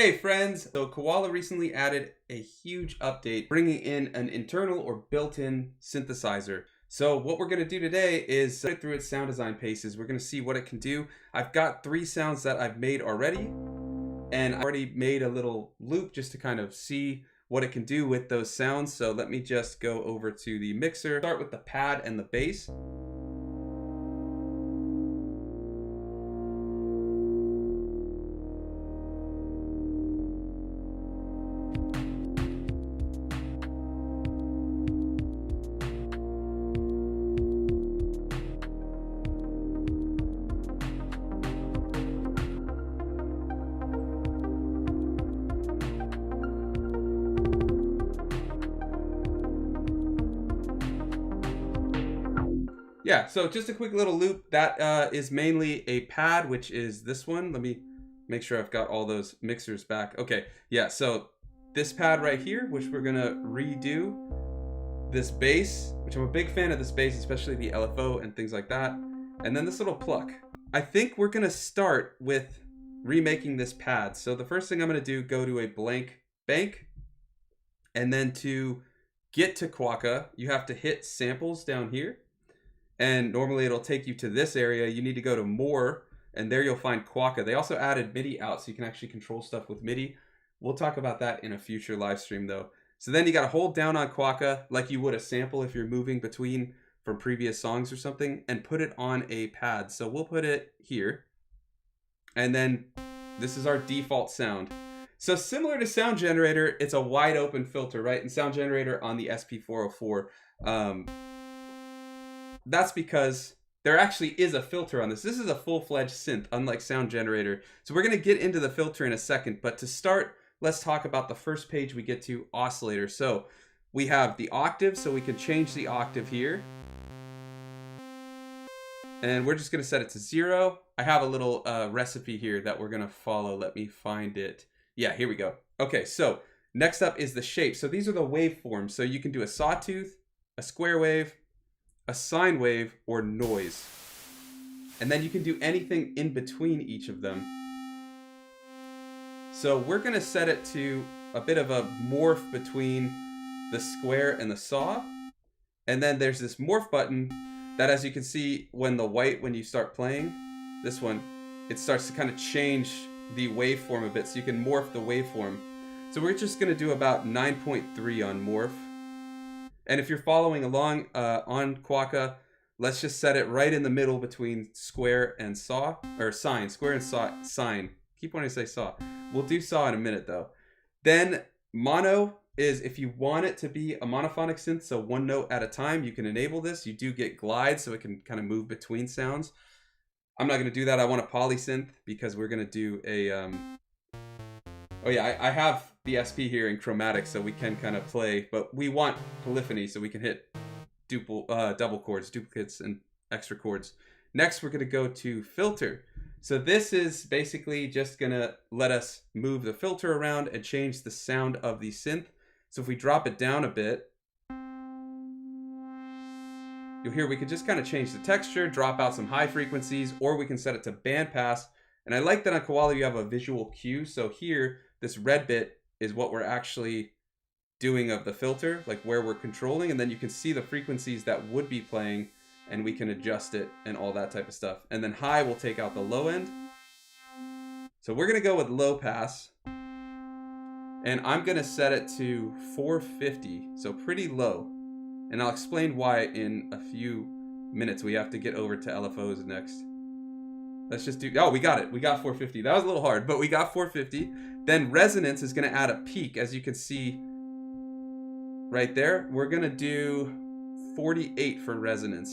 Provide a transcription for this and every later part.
Hey friends, so Koala recently added a huge update bringing in an internal or built-in synthesizer. So what we're going to do today is put it through its sound design paces. We're going to see what it can do. I've got 3 sounds that I've made already, and I already made a little loop just to kind of see what it can do with those sounds. So let me just go over to the mixer, start with the pad and the bass. Yeah, so just a quick little loop. That is mainly a pad, which is this one. Let me make sure I've got all those mixers back. Okay, yeah, so this pad right here, which we're gonna redo. This bass, which I'm a big fan of this bass, especially the LFO and things like that. And then this little pluck. I think we're gonna start with remaking this pad. So the first thing I'm gonna do, go to a blank bank. And then to get to Quokka, you have to hit samples down here. And normally it'll take you to this area. You need to go to more, and there you'll find Quokka. They also added MIDI out, so you can actually control stuff with MIDI. We'll talk about that in a future live stream though. So then you gotta hold down on Quokka like you would a sample if you're moving between from previous songs or something, and put it on a pad. So we'll put it here. And then this is our default sound. So similar to Sound Generator, it's a wide open filter, right? And Sound Generator on the SP404. That's because there actually is a filter on this. This is a full-fledged synth, unlike Sound Generator. So we're going to get into the filter in a second. But to start, let's talk about the first page we get to, oscillator. So we have the octave, so we can change the octave here. And we're just going to set it to 0. I have a little recipe here that we're going to follow. Let me find it. Yeah, here we go. Okay, so next up is the shape. So these are the waveforms. So you can do a sawtooth, a square wave, a sine wave, or noise. And then you can do anything in between each of them. So we're going to set it to a bit of a morph between the square and the saw. And then there's this morph button that, as you can see, when you start playing, this one, it starts to kind of change the waveform a bit, so you can morph the waveform. So we're just going to do about 9.3 on morph. And if you're following along on Quokka, let's just set it right in the middle between square and saw, or sine, square and saw, sine. Keep wanting to say saw. We'll do saw in a minute though. Then mono is if you want it to be a monophonic synth, so one note at a time, you can enable this. You do get glide, so it can kind of move between sounds. I'm not going to do that. I want a polysynth because we're going to do a... Oh yeah, I have the SP here in chromatic, so we can kind of play, but we want polyphony, so we can hit double chords, duplicates, and extra chords. Next, we're going to go to filter. So this is basically just going to let us move the filter around and change the sound of the synth. So if we drop it down a bit, you'll hear we can just kind of change the texture, drop out some high frequencies, or we can set it to bandpass. And I like that on Koala you have a visual cue. So here, this red bit is what we're actually doing of the filter, like where we're controlling, and then you can see the frequencies that would be playing, and we can adjust it and all that type of stuff. And then high will take out the low end. So we're gonna go with low pass, and I'm gonna set it to 450, so pretty low. And I'll explain why in a few minutes. We have to get over to LFOs next. Let's just do, oh, we got it. We got 450. That was a little hard, but we got 450. Then resonance is going to add a peak, as you can see right there. We're going to do 48 for resonance.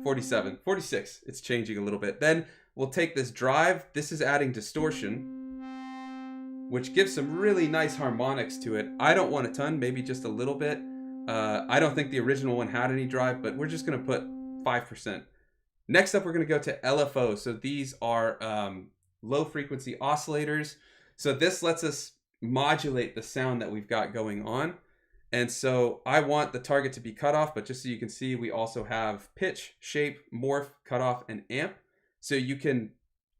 47, 46. It's changing a little bit. Then we'll take this drive. This is adding distortion, which gives some really nice harmonics to it. I don't want a ton, maybe just a little bit. I don't think the original one had any drive, but we're just going to put 5%. Next up, we're going to go to LFO. So these are low frequency oscillators. So this lets us modulate the sound that we've got going on. And so I want the target to be cut off, but just so you can see, we also have pitch, shape, morph, cutoff, and amp. So you can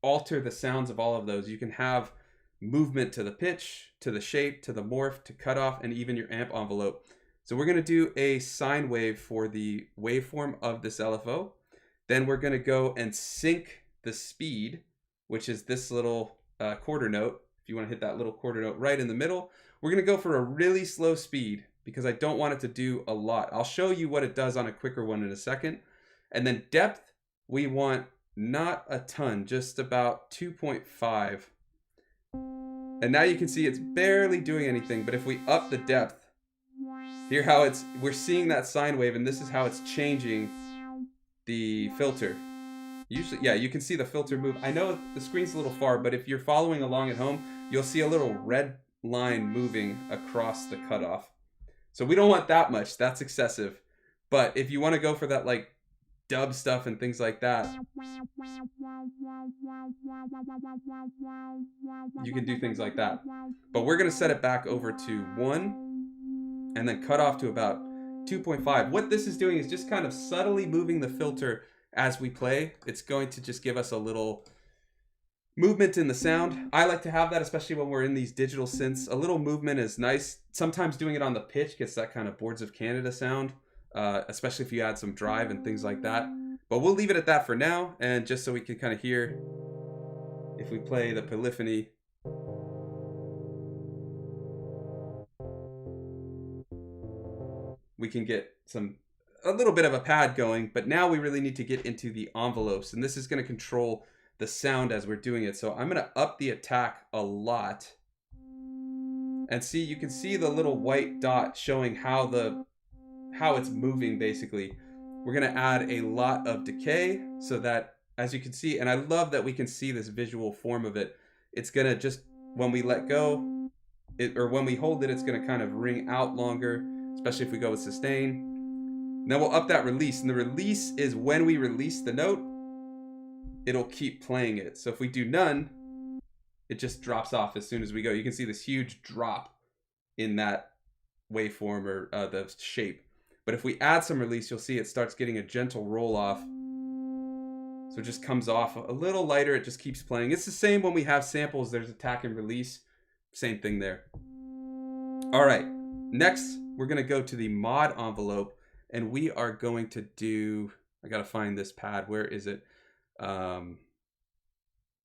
alter the sounds of all of those. You can have movement to the pitch, to the shape, to the morph, to cutoff, and even your amp envelope. So we're going to do a sine wave for the waveform of this LFO. Then we're going to go and sync the speed, which is this little quarter note. If you want to hit that little quarter note right in the middle, we're going to go for a really slow speed because I don't want it to do a lot. I'll show you what it does on a quicker one in a second. And then depth, we want not a ton, just about 2.5. And now you can see it's barely doing anything, but if we up the depth, hear how we're seeing that sine wave, and this is how it's changing the filter. Usually, yeah, you can see the filter move. I know the screen's a little far, but if you're following along at home, you'll see a little red line moving across the cutoff. So we don't want that much, that's excessive. But if you want to go for that like dub stuff and things like that, you can do things like that. But we're going to set it back over to 1 and then cut off to about 2.5. What this is doing is just kind of subtly moving the filter as we play. It's going to just give us a little movement in the sound. I like to have that, especially when we're in these digital synths. A little movement is nice. Sometimes doing it on the pitch gets that kind of Boards of Canada sound, especially if you add some drive and things like that. But we'll leave it at that for now, and just so we can kind of hear, if we play the polyphony, we can get a little bit of a pad going. But now we really need to get into the envelopes, and this is going to control the sound as we're doing it. So I'm going to up the attack a lot, and see, you can see the little white dot showing how it's moving. Basically, we're going to add a lot of decay so that, as you can see, and I love that we can see this visual form of it, it's going to just, when we let go, or when we hold it, it's going to kind of ring out longer, especially if we go with sustain. Then we'll up that release, and the release is when we release the note, it'll keep playing it. So if we do none, it just drops off as soon as we go. You can see this huge drop in that waveform, or the shape. But if we add some release, you'll see it starts getting a gentle roll off. So it just comes off a little lighter. It just keeps playing. It's the same when we have samples. There's attack and release. Same thing there. All right. Next, we're going to go to the mod envelope, and we are going to do, I got to find this pad. Where is it?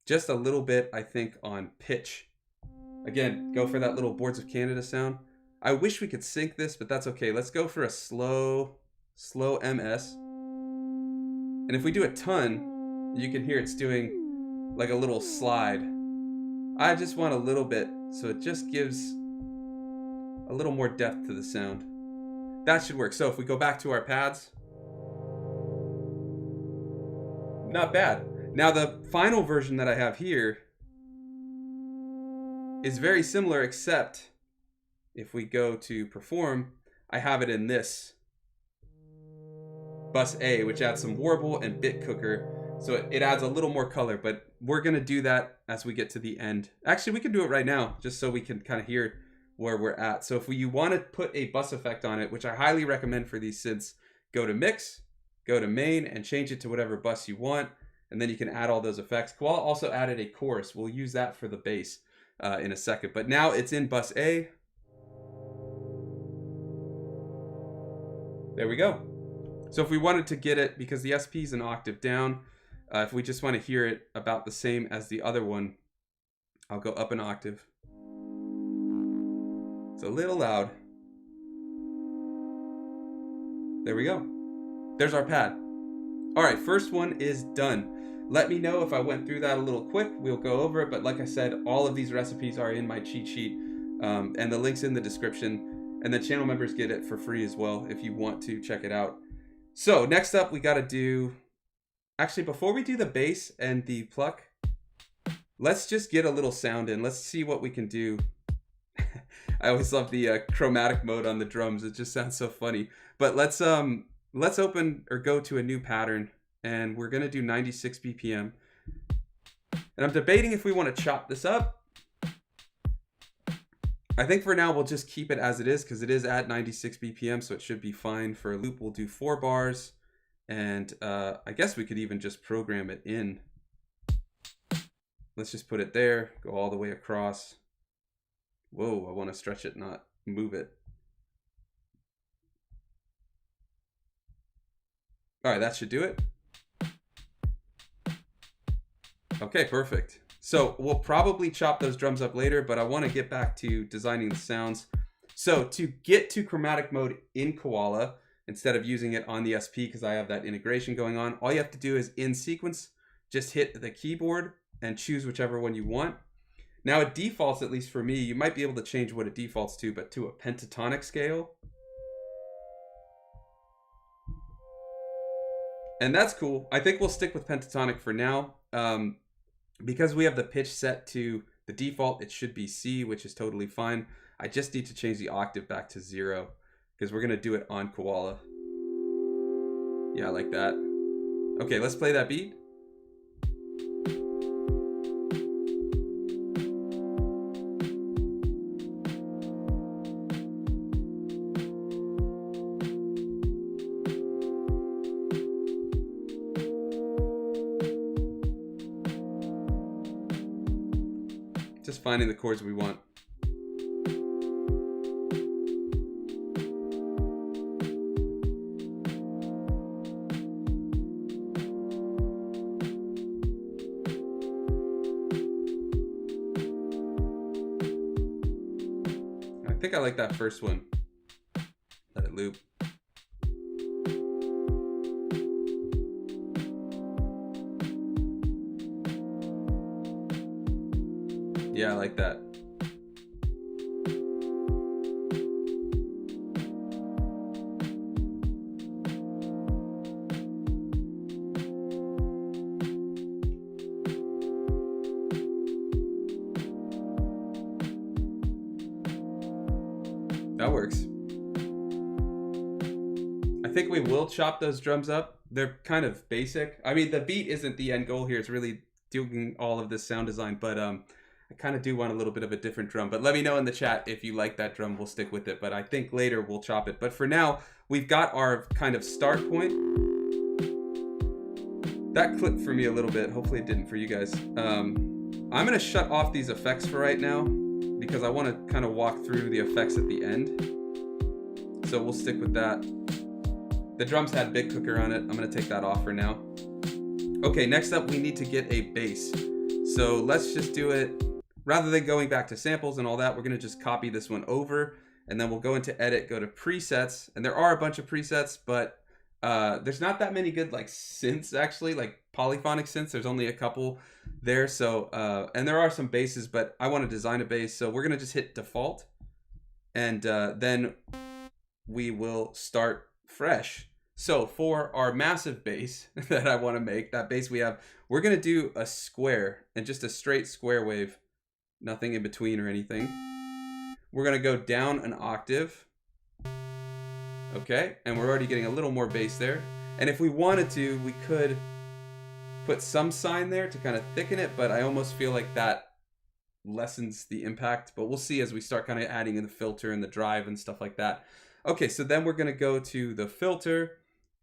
Just a little bit, I think, on pitch. Again, go for that little Boards of Canada sound. I wish we could sync this, but that's okay. Let's go for a slow MS. And if we do a ton, you can hear it's doing like a little slide. I just want a little bit, so it just gives a little more depth to the sound. That should work. So if we go back to our pads, not bad. Now the final version that I have here is very similar, except if we go to perform, I have it in this bus A, which adds some warble and bit cooker. So it adds a little more color, but we're going to do that as we get to the end. Actually, we can do it right now, just so we can kind of hear where we're at. So if you want to put a bus effect on it, which I highly recommend for these synths, go to mix, go to main, and change it to whatever bus you want. And then you can add all those effects. Koala also added a chorus. We'll use that for the bass in a second. But now it's in bus A. There we go. So if we wanted to get it, because the SP is an octave down, if we just want to hear it about the same as the other one, I'll go up an octave. It's a little loud. There we go. There's our pad. All right, first one is done. Let me know if I went through that a little quick. We'll go over it, but like I said, all of these recipes are in my cheat sheet, and the link's in the description. And the channel members get it for free as well if you want to check it out. So next up, we got to do, actually, before we do the bass and the pluck, let's just get a little sound in. Let's see what we can do. I always love the chromatic mode on the drums. It just sounds so funny. But let's open or go to a new pattern, and we're going to do 96 BPM. And I'm debating if we want to chop this up. I think for now we'll just keep it as it is, because it is at 96 BPM, so it should be fine. For a loop, we'll do 4 bars, and I guess we could even just program it in. let's just put it there, go all the way across. Whoa, I want to stretch it, not move it. All right, that should do it. Okay, perfect. So we'll probably chop those drums up later, but I want to get back to designing the sounds. So to get to chromatic mode in Koala, instead of using it on the SP because I have that integration going on, all you have to do is in sequence, just hit the keyboard and choose whichever one you want. Now it defaults, at least for me, you might be able to change what it defaults to, but to a pentatonic scale. And that's cool. I think we'll stick with pentatonic for now. Because we have the pitch set to the default, it should be C, which is totally fine. I just need to change the octave back to 0 because we're going to do it on Koala. Yeah, I like that. Okay, let's play that beat. Just finding the chords we want. I think I like that first one. Let it loop. Yeah, I like that. That works. I think we will chop those drums up. They're kind of basic. I mean, the beat isn't the end goal here. It's really doing all of this sound design, but I kind of do want a little bit of a different drum. But let me know in the chat if you like that drum. We'll stick with it. But I think later we'll chop it. But for now, we've got our kind of start point. That clipped for me a little bit. Hopefully it didn't for you guys. I'm going to shut off these effects for right now because I want to kind of walk through the effects at the end. So we'll stick with that. The drums had Big Cooker on it. I'm going to take that off for now. Okay, next up we need to get a bass. So let's just do it. Rather than going back to samples and all that, we're going to just copy this one over, and then we'll go into edit, go to presets, and there are a bunch of presets, but there's not that many good like synths actually, like polyphonic synths. There's only a couple there. So and there are some basses, but I want to design a bass, so we're going to just hit default, and then we will start fresh. So for our massive bass that I want to make, that bass we have, we're going to do a square and just a straight square wave. Nothing in between or anything. We're going to go down an octave. Okay, and we're already getting a little more bass there. And if we wanted to, we could put some sign there to kind of thicken it, but I almost feel like that lessens the impact. But we'll see as we start kind of adding in the filter and the drive and stuff like that. Okay, so then we're going to go to the filter,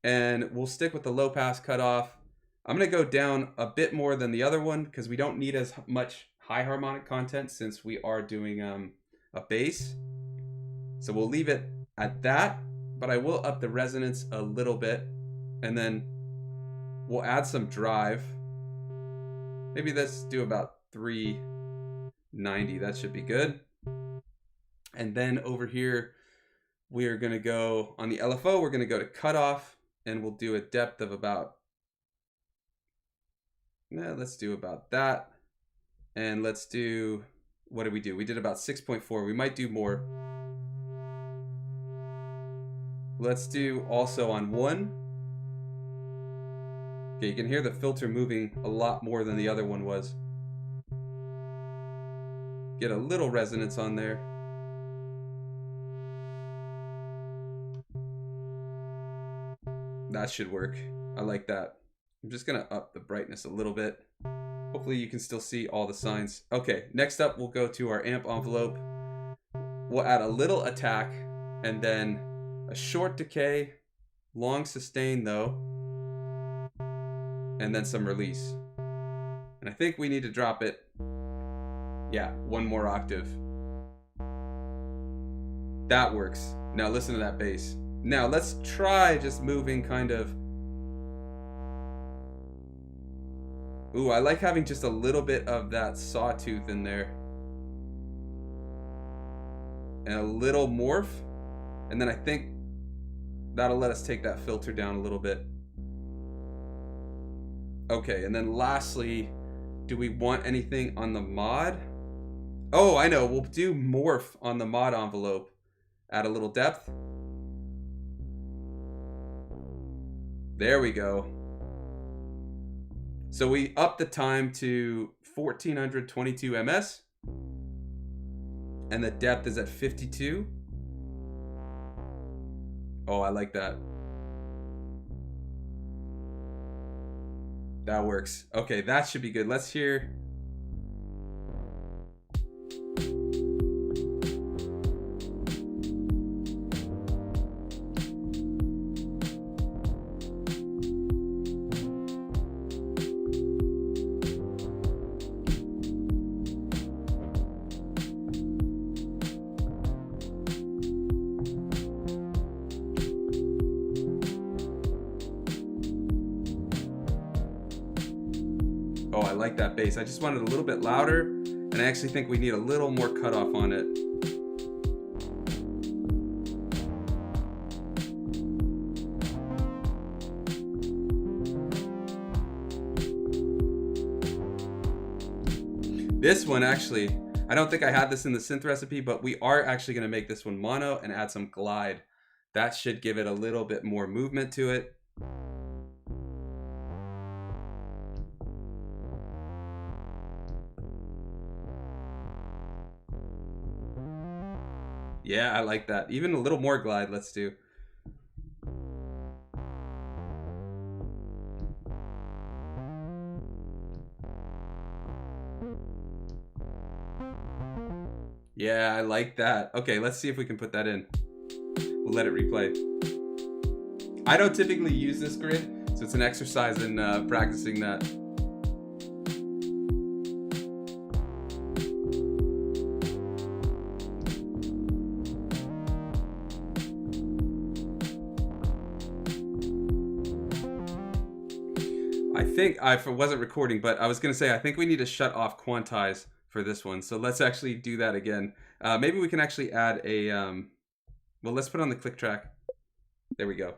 and we'll stick with the low pass cutoff. I'm going to go down a bit more than the other one because we don't need as much high harmonic content since we are doing a bass. So we'll leave it at that, but I will up the resonance a little bit, and then we'll add some drive. Maybe let's do about 390. That should be good. And then over here, we are going to go on the LFO, we're going to go to cutoff, and we'll do a depth of about, let's do about that. And let's do, what did we do? We did about 6.4. We might do more. Let's do also on 1. Okay, you can hear the filter moving a lot more than the other one was. Get a little resonance on there. That should work. I like that. I'm just gonna up the brightness a little bit. Hopefully you can still see all the signs. Okay, next up we'll go to our amp envelope. We'll add a little attack and then a short decay, long sustain though, and then some release. And I think we need to drop it, yeah, one more octave. That works. Now listen to that bass. Now let's try just moving kind of. Ooh, I like having just a little bit of that sawtooth in there. And a little morph. And then I think that'll let us take that filter down a little bit. Okay, and then lastly, do we want anything on the mod? Oh, I know, we'll do morph on the mod envelope. Add a little depth. There we go. So we up the time to 1422 ms. And the depth is at 52. Oh, I like that. That works. Okay, that should be good. Let's hear. Oh, I like that bass. I just wanted a little bit louder, and I actually think we need a little more cutoff on it. This one actually, I don't think I had this in the synth recipe, but we are actually going to make this one mono and add some glide. That should give it a little bit more movement to it. Yeah, I like that. Even a little more glide, let's do. Yeah, I like that. Okay, let's see if we can put that in. We'll let it replay. I don't typically use this grid, so it's an exercise in practicing that. I wasn't recording, but I was going to say, I think we need to shut off quantize for this one. So let's actually do that again. Maybe we can actually add a, well, let's put on the click track. There we go.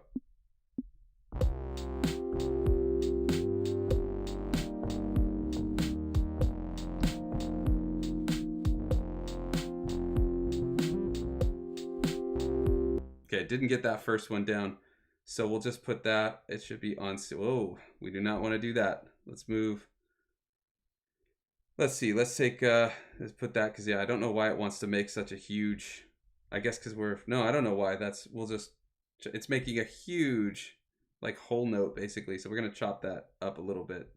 Okay, didn't get that first one down. So we'll just put that, it should be on, whoa, we do not want to do that. Let's move. Let's see, let's take, let's put that, because yeah, I don't know why it wants to make such a huge, I guess because no, I don't know why, we'll just, it's making a huge, like, whole note, basically. So we're going to chop that up a little bit.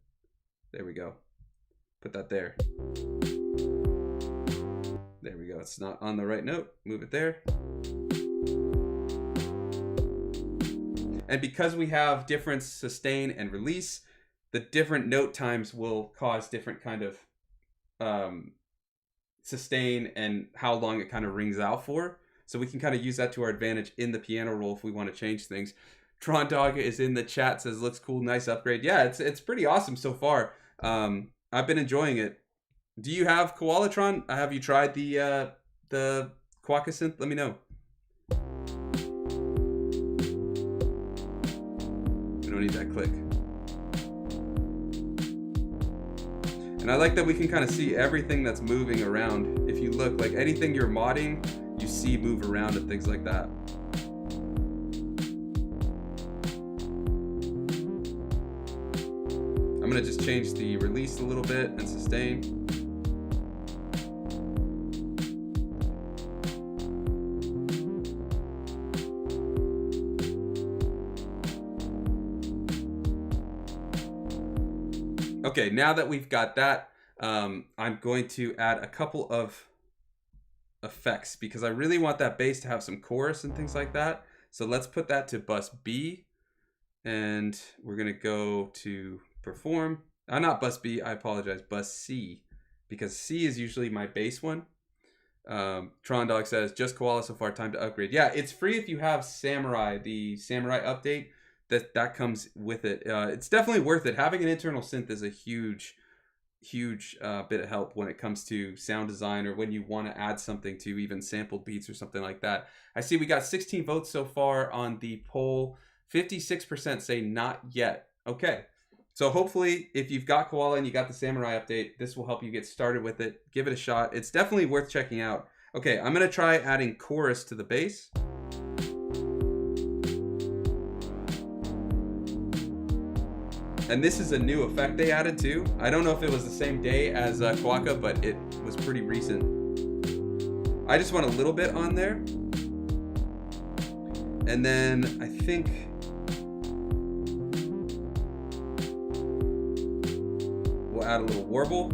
There we go. Put that there. There we go, it's not on the right note. Move it there. And because we have different sustain and release, the different note times will cause different kind of sustain and how long it kind of rings out for. So we can kind of use that to our advantage in the piano roll if we want to change things. Tron Dog is in the chat, says looks cool, nice upgrade. Yeah, it's pretty awesome so far. I've been enjoying it. Do you have Koala Tron? Have you tried the Quokka Synth? Let me know. Don't need that click. And I like that we can kind of see everything that's moving around. If you look, like anything you're modding, you see move around and things like that. I'm gonna just change the release a little bit and sustain. Okay, now that we've got that, I'm going to add a couple of effects because I really want that bass to have some chorus and things like that. So let's put that to bus B, and we're gonna go to perform, Not bus B, I apologize, bus C, because C is usually my bass one. Tron Dog says, just Koala so far, time to upgrade. Yeah, it's free if you have Samurai, the Samurai update, that comes with it. It's definitely worth it. Having an internal synth is a huge bit of help when it comes to sound design, or when you want to add something to even sampled beats or something like that. I see we got 16 votes so far on the poll. 56% say not yet. Okay, so hopefully if you've got Koala and you got the Samurai update, this will help you get started with it. Give it a shot. It's definitely worth checking out. Okay, I'm gonna try adding chorus to the bass. And this is a new effect they added too. I don't know if it was the same day as Quokka, but it was pretty recent. I just want a little bit on there. And then I think we'll add a little warble.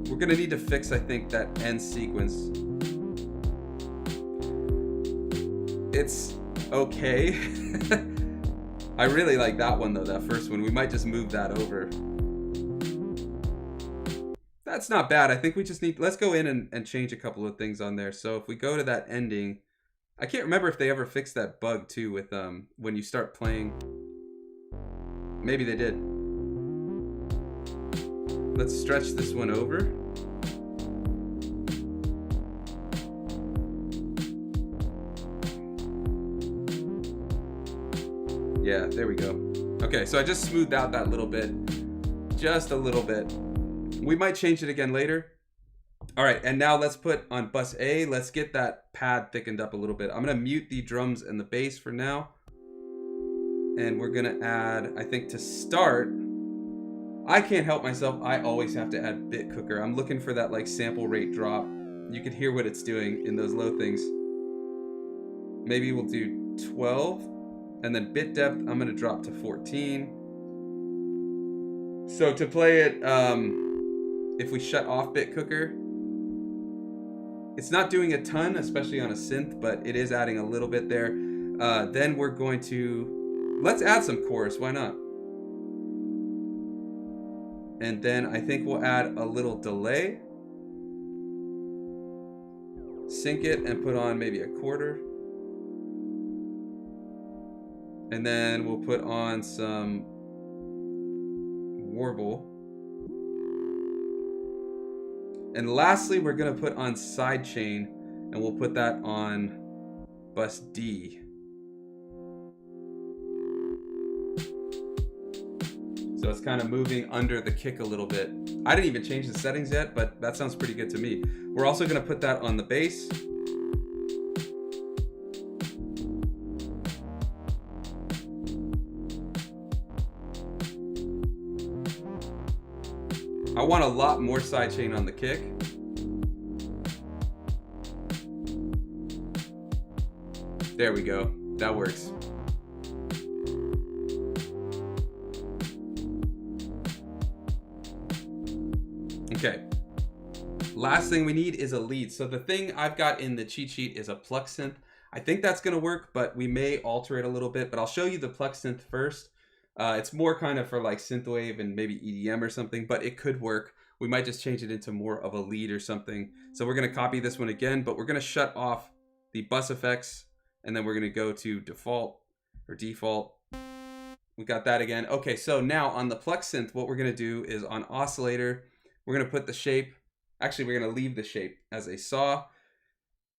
We're gonna need to fix, I think, that end sequence. It's okay. I really like that one though, that first one. We might just move that over. That's not bad. I think we just need, let's go in and change a couple of things on there. So if we go to that ending, I can't remember if they ever fixed that bug too with when you start playing. Maybe they did. Let's stretch this one over. Yeah, there we go. Okay, so I just smoothed out that little bit. Just a little bit. We might change it again later. All right, and now let's put on bus A, let's get that pad thickened up a little bit. I'm gonna mute the drums and the bass for now. And we're gonna add, I think to start, I can't help myself, I always have to add bit cooker. I'm looking for that like sample rate drop. You can hear what it's doing in those low things. Maybe we'll do 12. And then bit depth, I'm gonna drop to 14. So to play it, if we shut off bit cooker, it's not doing a ton, especially on a synth, but it is adding a little bit there. Then we're going to, let's add some chorus, why not? And then I think we'll add a little delay. Sync it and put on maybe a quarter. And then we'll put on some warble. And lastly, we're gonna put on sidechain, and we'll put that on bus D. So it's kind of moving under the kick a little bit. I didn't even change the settings yet, but that sounds pretty good to me. We're also gonna put that on the bass. I want a lot more sidechain on the kick. There we go. That works. Okay. Last thing we need is a lead. So the thing I've got in the cheat sheet is a Pluck synth. I think that's going to work, but we may alter it a little bit. But I'll show you the Pluck synth first. It's more kind of for like synthwave and maybe EDM or something, but it could work. We might just change it into more of a lead or something. So we're going to copy this one again, but we're going to shut off the bus effects, and then we're going to go to default or default. We got that again. Okay, so now on the Pluck synth, what we're going to do is on oscillator, we're going to put the shape. Actually, we're going to leave the shape as a saw.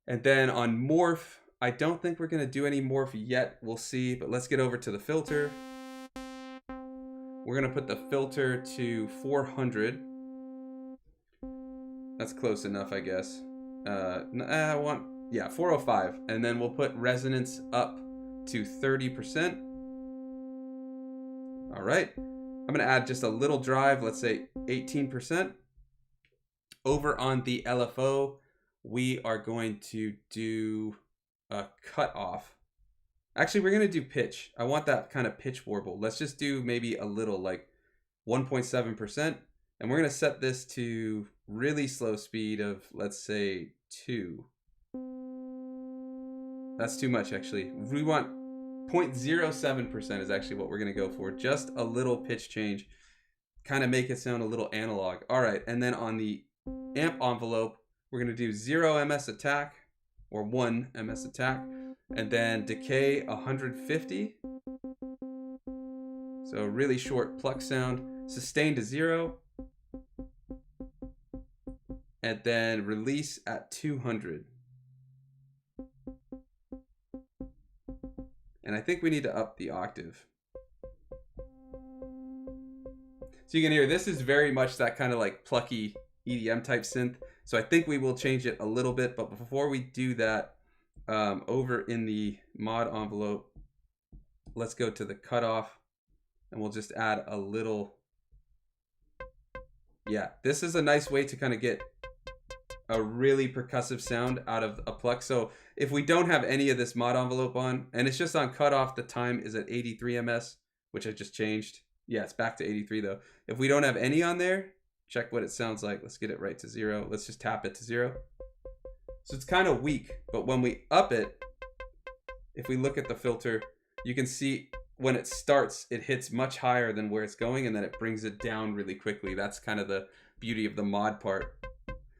And then on morph, I don't think we're going to do any morph yet. We'll see, but let's get over to the filter. We're gonna put the filter to 400. That's close enough, I guess. I want, yeah, 405. And then we'll put resonance up to 30%. All right. I'm gonna add just a little drive, let's say 18%. Over on the LFO, we are going to do a cutoff. Actually, we're going to do pitch. I want that kind of pitch warble. Let's just do maybe a little, like 1.7%. And we're going to set this to really slow speed of, let's say, 2. That's too much, actually. We want 0.07% is actually what we're going to go for. Just a little pitch change. Kind of make it sound a little analog. All right, and then on the amp envelope, we're going to do 0 ms attack, or 1 ms attack, and then decay 150. So a really short pluck sound. Sustain to 0. And then release at 200. And I think we need to up the octave. So you can hear this is very much that kind of like plucky EDM type synth. So I think we will change it a little bit. But before we do that, over in the mod envelope, let's go to the cutoff and we'll just add a little. Yeah, this is a nice way to kind of get a really percussive sound out of a pluck. So if we don't have any of this mod envelope on, and it's just on cutoff, the time is at 83 ms, which I just changed. Yeah, it's back to 83 though. If we don't have any on there, check what it sounds like. Let's get it right to 0. Let's just tap it to 0. So it's kind of weak, but when we up it, if we look at the filter, you can see when it starts, it hits much higher than where it's going, and then it brings it down really quickly. That's kind of the beauty of the mod part.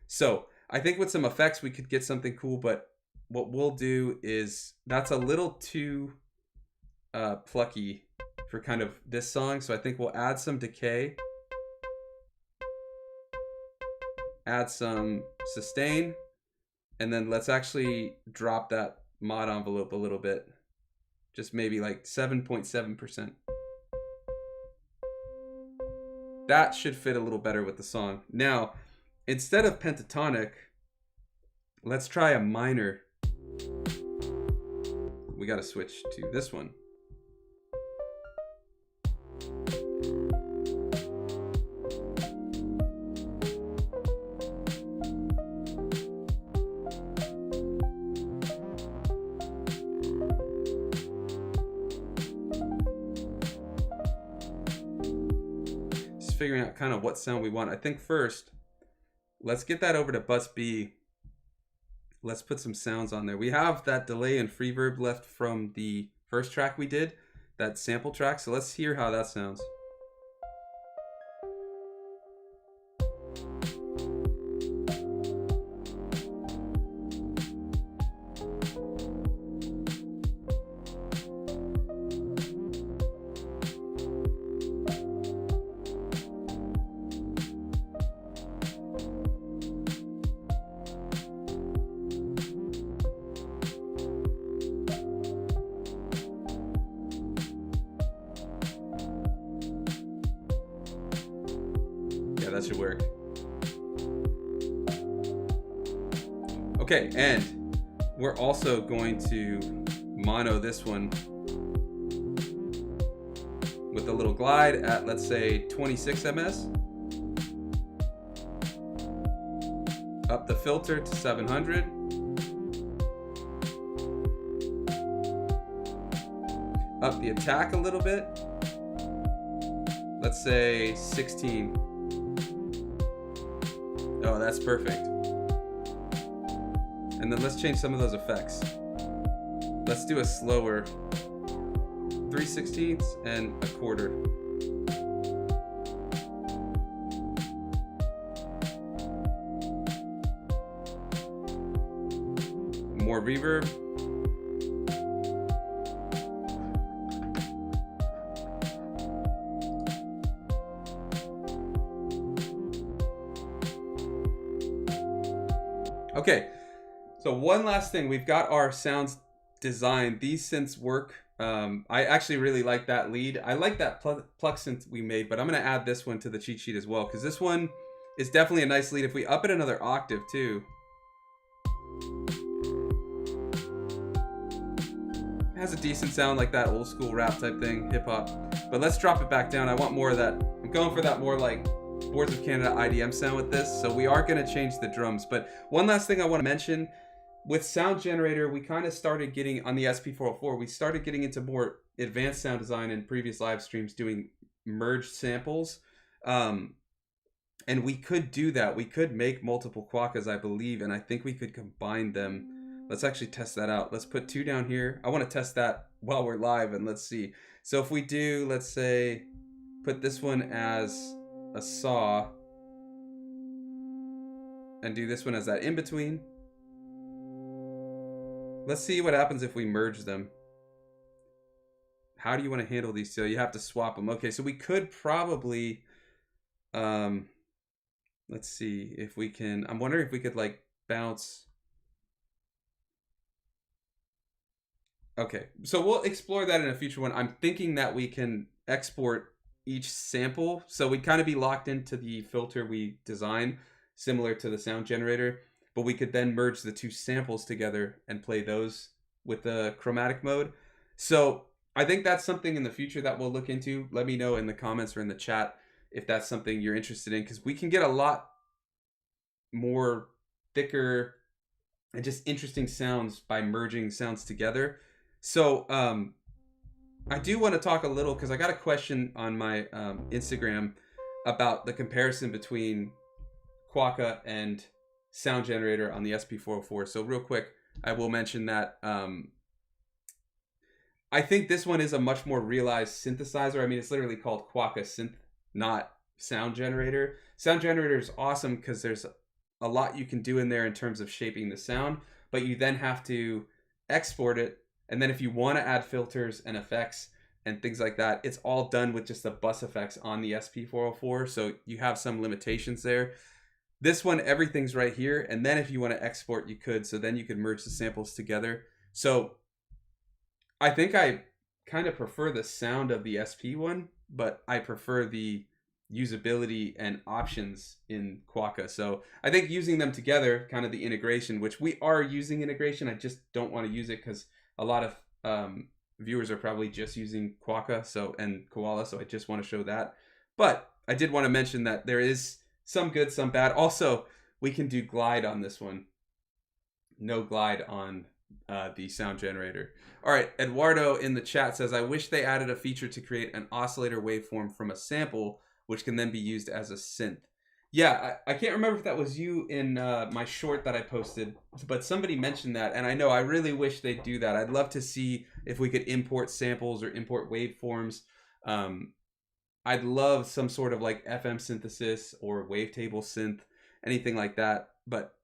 So I think with some effects, we could get something cool, but what we'll do is, that's a little too plucky for kind of this song. So I think we'll add some decay, add some sustain, and then let's actually drop that mod envelope a little bit. Just maybe like 7.7%. That should fit a little better with the song. Now, instead of pentatonic, let's try a minor. We got to switch to this one. Just figuring out kind of what sound we want. I think first, let's get that over to bus B. Let's put some sounds on there. We have that delay and reverb left from the first track we did, that sample track. So let's hear how that sounds. That should work. Okay, and we're also going to mono this one with a little glide at, let's say, 26 ms. Up the filter to 700. Up the attack a little bit. Let's say 16. Oh, that's perfect. And then let's change some of those effects. Let's do a slower 3/16 and a quarter. More reverb. Okay, so one last thing. We've got our sounds designed. These synths work. I actually really like that lead. I like that Pluck synth we made, but I'm going to add this one to the cheat sheet as well, because this one is definitely a nice lead. If we up it another octave too. It has a decent sound like that old school rap type thing, hip hop. But let's drop it back down. I want more of that. I'm going for that more like Boards of Canada IDM sound with this, so we are going to change the drums. But one last thing I want to mention, with Sound Generator, we kind of started getting, on the SP404, we started getting into more advanced sound design in previous live streams, doing merged samples. And we could do that. We could make multiple Quokkas, I believe, and I think we could combine them. Let's actually test that out. Let's put 2 down here. I want to test that while we're live, and let's see. So if we do, let's say, put this one as a saw and do this one as that in between. Let's see what happens if we merge them. How do you want to handle these two? You have to swap them. Okay, so we could probably, let's see if we can, I'm wondering if we could like bounce. Okay, so we'll explore that in a future one. I'm thinking that we can export each sample. So we'd kind of be locked into the filter we design, similar to the sound generator, but we could then merge the two samples together and play those with the chromatic mode. So I think that's something in the future that we'll look into. Let me know in the comments or in the chat if that's something you're interested in, because we can get a lot more thicker and just interesting sounds by merging sounds together. So I do want to talk a little, because I got a question on my Instagram about the comparison between Quokka and Sound Generator on the SP404. So real quick, I will mention that I think this one is a much more realized synthesizer. I mean, it's literally called Quokka Synth, not Sound Generator. Sound Generator is awesome because there's a lot you can do in there in terms of shaping the sound, but you then have to export it. And then if you want to add filters and effects and things like that, it's all done with just the bus effects on the SP404. So you have some limitations there. This one, everything's right here. And then if you want to export, you could. So then you could merge the samples together. So I think I kind of prefer the sound of the SP one, but I prefer the usability and options in Quokka. So I think using them together, kind of the integration, which we are using integration, I just don't want to use it because a lot of viewers are probably just using Quokka and Koala, so I just want to show that. But I did want to mention that there is some good, some bad. Also, we can do glide on this one. No glide on the sound generator. All right, Eduardo in the chat says, I wish they added a feature to create an oscillator waveform from a sample, which can then be used as a synth. Yeah, I can't remember if that was you in my short that I posted, but somebody mentioned that, and I know I really wish they'd do that. I'd love to see if we could import samples or import waveforms. I'd love some sort of like FM synthesis or wavetable synth, anything like that. But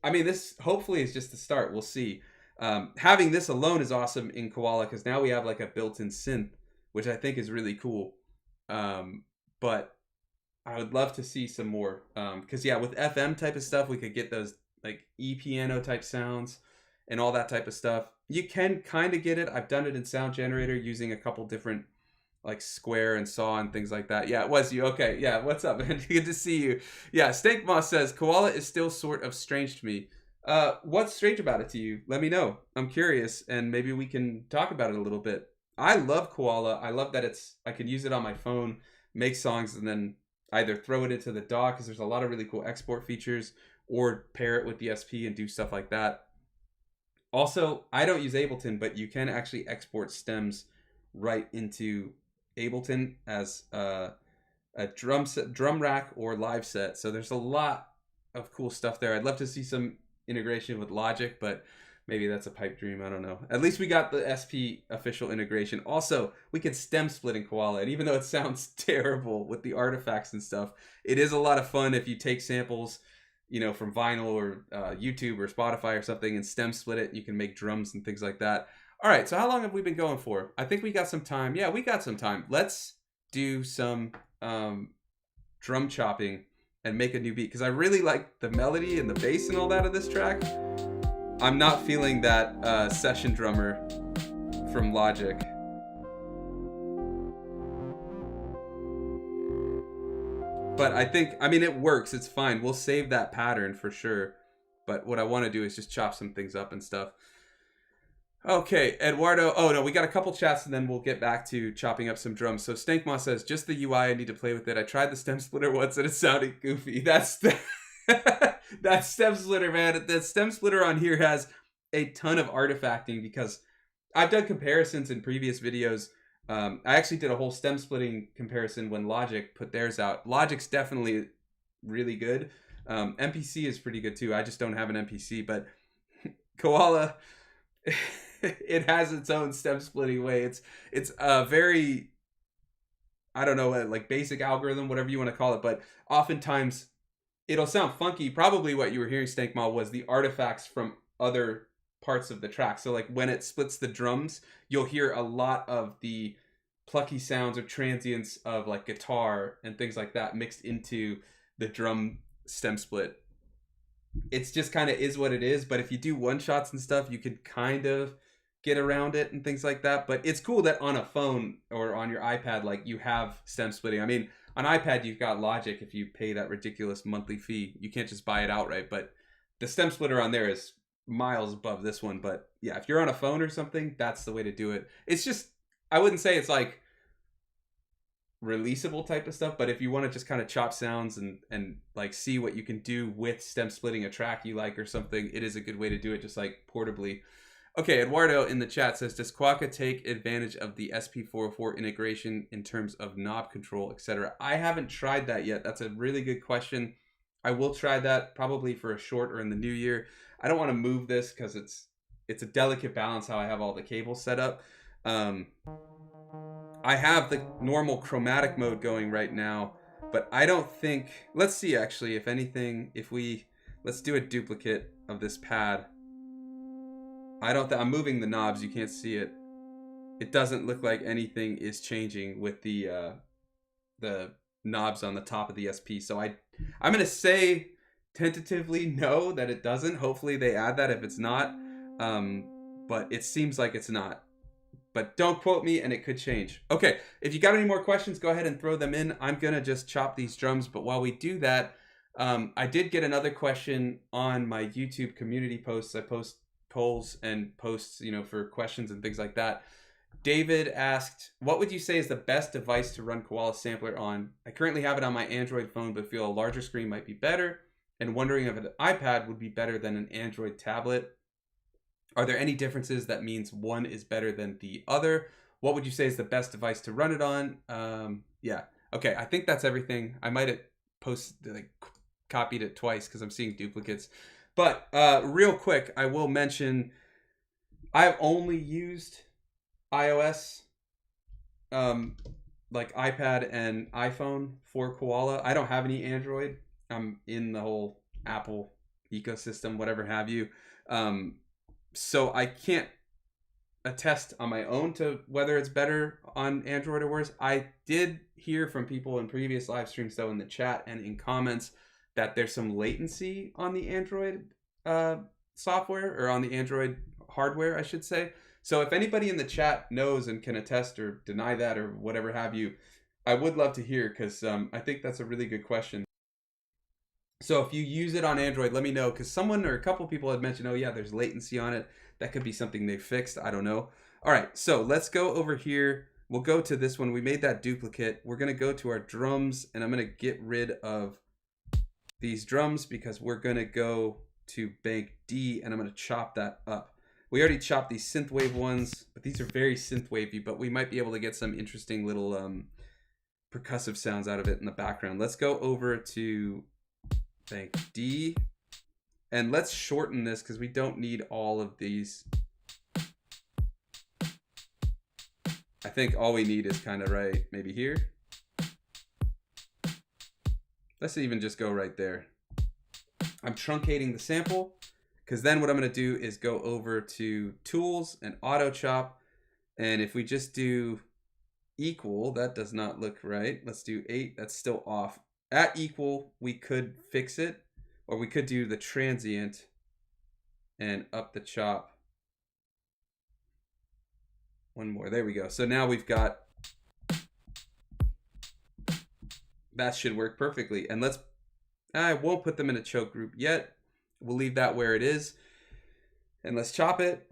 I mean, this hopefully is just the start. We'll see. Having this alone is awesome in Koala because now we have like a built-in synth, which I think is really cool. But I would love to see some more. Because yeah, with FM type of stuff, we could get those like E-piano type sounds and all that type of stuff. You can kind of get it. I've done it in Sound Generator using a couple different like square and saw and things like that. Yeah, it was you. Okay, yeah, what's up, man? Good to see you. Yeah, Stank Moss says, Koala is still sort of strange to me. What's strange about it to you? Let me know. I'm curious, and maybe we can talk about it a little bit. I love Koala. I love that I can use it on my phone, make songs, and then either throw it into the DAW, because there's a lot of really cool export features, or pair it with the SP and do stuff like that. Also, I don't use Ableton, but you can actually export stems right into Ableton as a drum rack or live set. So there's a lot of cool stuff there. I'd love to see some integration with Logic, but maybe that's a pipe dream. I don't know. At least we got the SP official integration. Also, we can stem split in Koala, and even though it sounds terrible with the artifacts and stuff, it is a lot of fun if you take samples, you know, from vinyl or YouTube or Spotify or something and stem split it. You can make drums and things like that. All right, so how long have we been going for? I think we got some time. Yeah, we got some time. Let's do some drum chopping and make a new beat, because I really like the melody and the bass and all that of this track. I'm not feeling that session drummer from Logic. But I mean, it works. It's fine. We'll save that pattern for sure. But what I want to do is just chop some things up and stuff. Okay, Eduardo. Oh, no, we got a couple chats and then we'll get back to chopping up some drums. So Stankma says, just the UI, I need to play with it. I tried the stem splitter once and it sounded goofy. That's that stem splitter, man. The stem splitter on here has a ton of artifacting because I've done comparisons in previous videos. I actually did a whole stem splitting comparison when Logic put theirs out. Logic's definitely really good. MPC is pretty good too. I just don't have an MPC, but Koala... it has its own stem splitting way. It's a very, I don't know, like basic algorithm, whatever you want to call it, but oftentimes it'll sound funky. Probably what you were hearing, Stankmal, was the artifacts from other parts of the track. So like when it splits the drums, you'll hear a lot of the plucky sounds or transients of like guitar and things like that mixed into the drum stem split. It's just kind of is what it is, but if you do one shots and stuff, you could kind of get around it and things like that. But it's cool that on a phone or on your iPad, like you have stem splitting. I mean, on iPad, you've got Logic. If you pay that ridiculous monthly fee, you can't just buy it outright. But the stem splitter on there is miles above this one. But yeah, if you're on a phone or something, that's the way to do it. It's just, I wouldn't say it's like releasable type of stuff, but if you want to just kind of chop sounds and like see what you can do with stem splitting a track you like or something, it is a good way to do it, just like portably. Okay, Eduardo in the chat says, does Quokka take advantage of the SP404 integration in terms of knob control, etc.? I haven't tried that yet. That's a really good question. I will try that probably for a short or in the new year. I don't want to move this because it's a delicate balance how I have all the cables set up. I have the normal chromatic mode going right now, but I don't think, let's see actually, if anything, let's do a duplicate of this pad. I'm moving the knobs, you can't see it. It doesn't look like anything is changing with the knobs on the top of the SP. So I'm going to say tentatively no, that it doesn't. Hopefully they add that if it's not. But it seems like it's not. But don't quote me, and it could change. Okay, if you got any more questions, go ahead and throw them in. I'm going to just chop these drums. But while we do that, I did get another question on my YouTube community posts. I post polls and posts, you know, for questions and things like that. David asked, what would you say is the best device to run Koala Sampler on? I currently have it on my Android phone, but feel a larger screen might be better, and wondering if an iPad would be better than an Android tablet. Are there any differences that means one is better than the other? What would you say is the best device to run it on? Yeah. Okay, I think that's everything. I might have copied it twice because I'm seeing duplicates. But real quick, I will mention I've only used iOS, like iPad and iPhone for Koala. I don't have any Android. I'm in the whole Apple ecosystem, whatever have you. So I can't attest on my own to whether it's better on Android or worse. I did hear from people in previous live streams, though, in the chat and in comments, that there's some latency on the Android software, or on the Android hardware, I should say. So if anybody in the chat knows and can attest or deny that or whatever have you, I would love to hear, because I think that's a really good question. So if you use it on Android, let me know, because someone or a couple people had mentioned, oh yeah, there's latency on it. That could be something they fixed. I don't know. All right, so let's go over here. We'll go to this one. We made that duplicate. We're going to go to our drums, and I'm going to get rid of these drums because we're going to go to bank D, and I'm going to chop that up. We already chopped these synthwave ones, but these are very synthwavy, but we might be able to get some interesting little percussive sounds out of it in the background. Let's go over to bank D, and let's shorten this because we don't need all of these. I think all we need is kind of right maybe here. Let's even just go right there. I'm truncating the sample, because then what I'm going to do is go over to tools and auto chop, and if we just do equal, that does not look right. Let's do 8. That's still off. At equal, we could fix it, or we could do the transient and up the chop. One more. There we go. So now we've got, that should work perfectly. And I won't put them in a choke group yet. We'll leave that where it is. And let's chop it.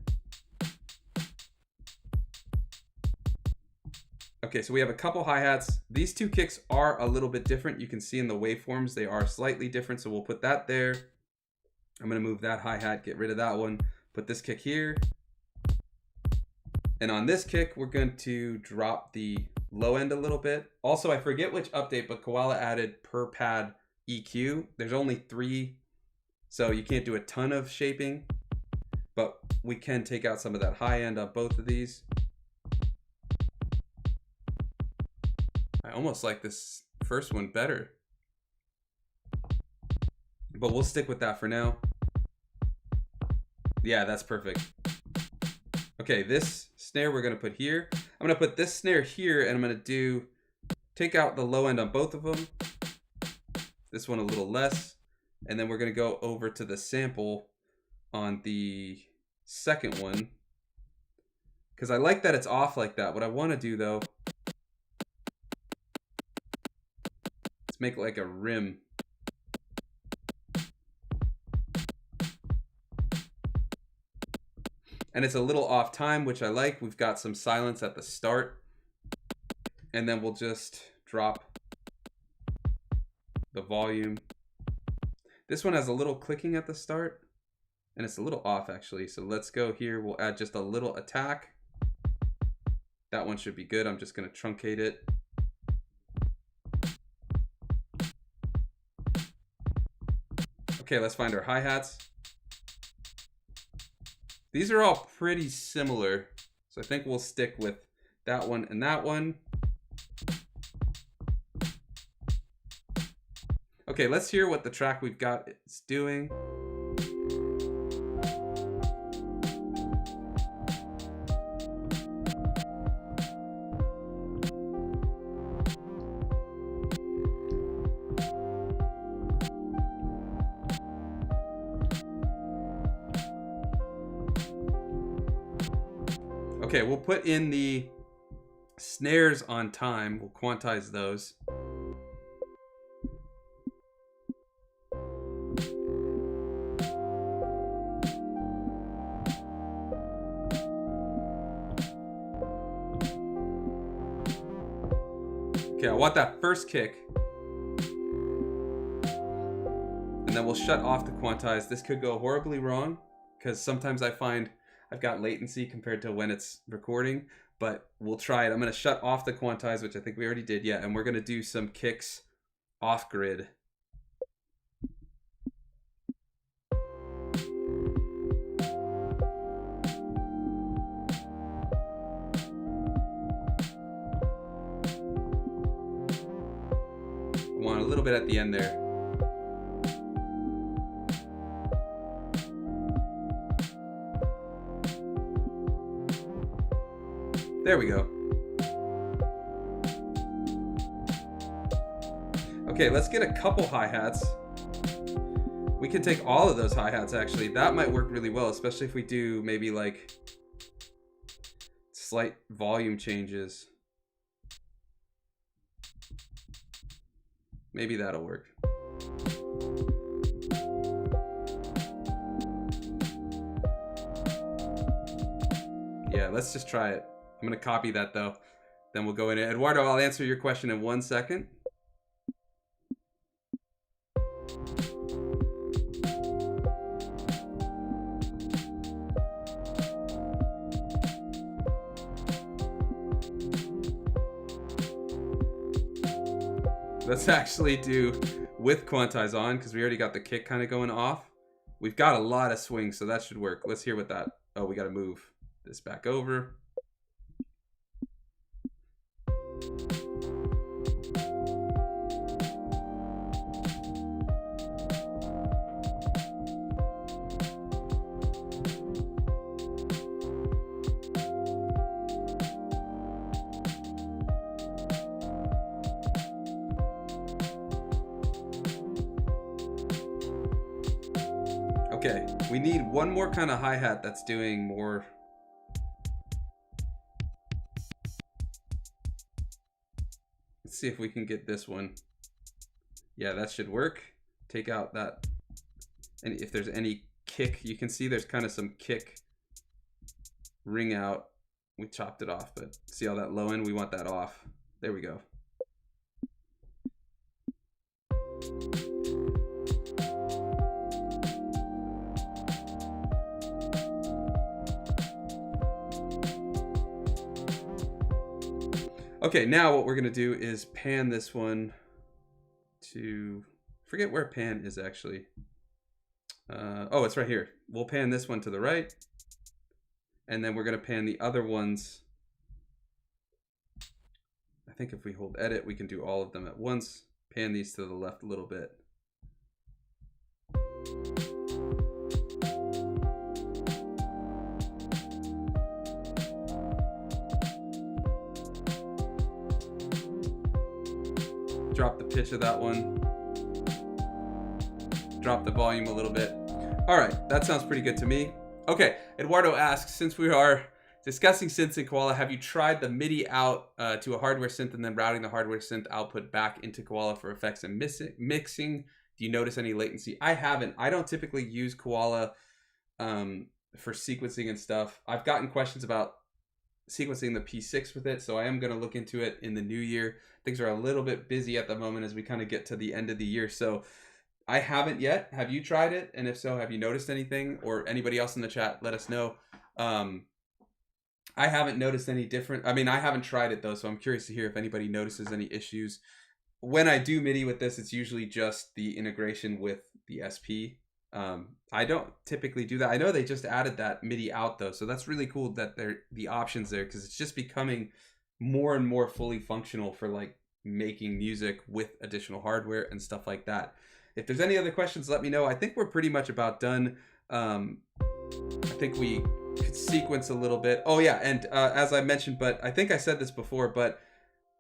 Okay, so we have a couple hi-hats. These two kicks are a little bit different. You can see in the waveforms, they are slightly different. So we'll put that there. I'm gonna move that hi-hat, get rid of that one. Put this kick here. And on this kick, we're going to drop the low end a little bit. Also, I forget which update, but Koala added per pad EQ. There's only 3, so you can't do a ton of shaping. but we can take out some of that high end on both of these. I almost like this first one better, but we'll stick with that for now. Yeah, that's perfect. Okay, this snare we're gonna put here. I'm gonna put this snare here, and I'm gonna take out the low end on both of them. This one a little less, and then we're gonna go over to the sample on the second one, because I like that it's off like that. What I want to do though, let's make like a rim. And it's a little off time, which I like. We've got some silence at the start, and then we'll just drop the volume. This one has a little clicking at the start, and it's a little off actually. So let's go here. We'll add just a little attack. That one should be good. I'm just going to truncate it. Okay, let's find our hi-hats. These are all pretty similar, so I think we'll stick with that one and that one. Okay, let's hear what the track we've got is doing. Okay, we'll put in the snares on time. We'll quantize those. Okay, I want that first kick. And then we'll shut off the quantize. This could go horribly wrong, because sometimes I find I've got latency compared to when it's recording, but we'll try it. I'm going to shut off the quantize, which I think we already did, yeah, and we're going to do some kicks off grid. We want a little bit at the end there. There we go. Okay, let's get a couple hi-hats. We can take all of those hi-hats actually. That might work really well, especially if we do maybe like slight volume changes. Maybe that'll work. Yeah, let's just try it. I'm going to copy that though. Then we'll go in. Eduardo, I'll answer your question in 1 second. Let's actually do with quantize on, because we already got the kick kind of going off. We've got a lot of swing, so that should work. Let's hear what that... Oh, we got to move this back over. Okay, we need one more kind of hi-hat that's doing more. Let's see if we can get this one. Yeah, that should work. Take out that, and if there's any kick, you can see there's kind of some kick ring out. We chopped it off, but see all that low end? We want that off. There we go. Okay, now what we're gonna do is pan this one to, forget where pan is actually. Oh, it's right here. We'll pan this one to the right. And then we're going to pan the other ones. I think if we hold edit, we can do all of them at once. Pan these to the left a little bit. Drop the pitch of that one. Drop the volume a little bit. All right, that sounds pretty good to me. Okay, Eduardo asks, since we are discussing synths in Koala, have you tried the MIDI out to a hardware synth and then routing the hardware synth output back into Koala for effects and mixing? Do you notice any latency? I haven't. I don't typically use Koala for sequencing and stuff. I've gotten questions about sequencing the P6 with it, so I am going to look into it in the new year. Things are a little bit busy at the moment as we kind of get to the end of the year, so I haven't yet. Have you tried it? And if so, have you noticed anything? Or anybody else in the chat, let us know. I haven't noticed any different. I mean, I haven't tried it though, so I'm curious to hear if anybody notices any issues. When I do MIDI with this, it's usually just the integration with the SP. I don't typically do that. I know they just added that MIDI out though, so that's really cool that they're the options there, because it's just becoming more and more fully functional for like making music with additional hardware and stuff like that. If there's any other questions, let me know. I think we're pretty much about done. I think we could sequence a little bit. Oh yeah, and as I mentioned, but I think I said this before, but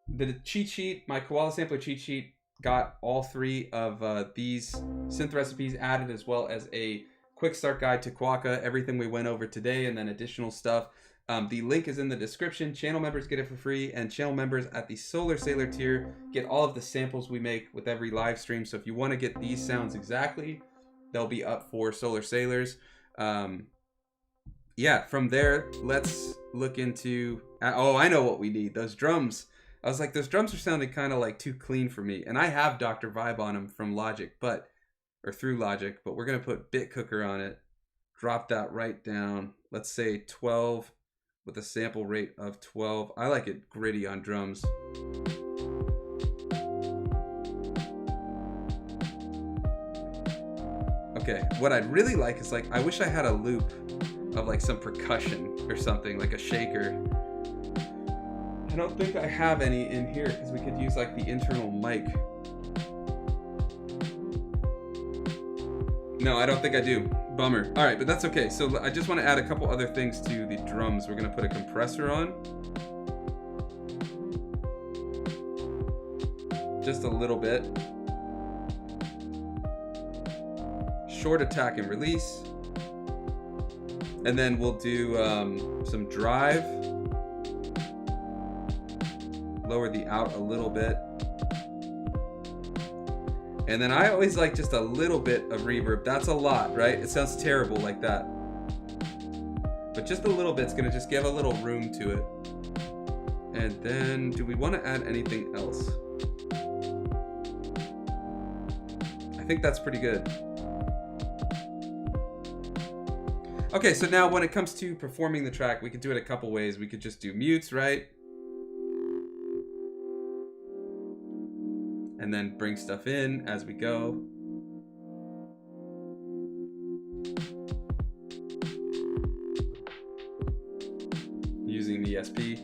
the cheat sheet, my Koala Sampler cheat sheet, got all three of these synth recipes added, as well as a quick start guide to Quokka, everything we went over today, and then additional stuff. The link is in the description. Channel members get it for free, and channel members at the Solar Sailor tier get all of the samples we make with every live stream. So if you want to get these sounds exactly, they'll be up for Solar Sailors. Yeah, from there, let's look into... oh, I know what we need. Those drums. I was like, those drums are sounding kind of like too clean for me. And I have Dr. Vibe on them from Logic, or through Logic, but we're going to put Bit Cooker on it. Drop that right down. Let's say 12 with a sample rate of 12. I like it gritty on drums. Okay, what I'd really like is like, I wish I had a loop of like some percussion or something, like a shaker. I don't think I have any in here because we could use like the internal mic. No, I don't think I do. Bummer. All right, but that's okay. So I just want to add a couple other things to the drums. We're going to put a compressor on. Just a little bit. Short attack and release. And then we'll do some drive. Lower the out a little bit. And then I always like just a little bit of reverb. That's a lot, right? It sounds terrible like that. But just a little bit's gonna just give a little room to it. And then, do we want to add anything else? I think that's pretty good. Okay, so now when it comes to performing the track, we could do it a couple ways. We could just do mutes, right? And then bring stuff in as we go. Using the SP.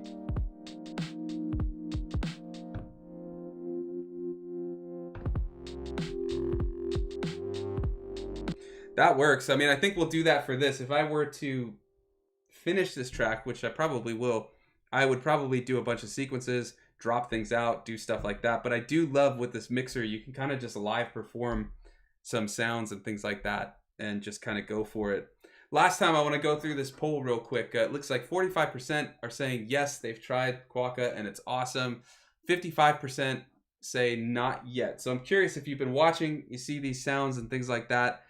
That works. I mean, I think we'll do that for this. If I were to finish this track, which I probably will, I would probably do a bunch of sequences, drop things out, do stuff like that. But I do love with this mixer, you can kind of just live perform some sounds and things like that and just kind of go for it. Last time, I want to go through this poll real quick. It looks like 45% are saying yes, they've tried Quokka and it's awesome. 55% say not yet. So I'm curious if you've been watching, you see these sounds and things like that.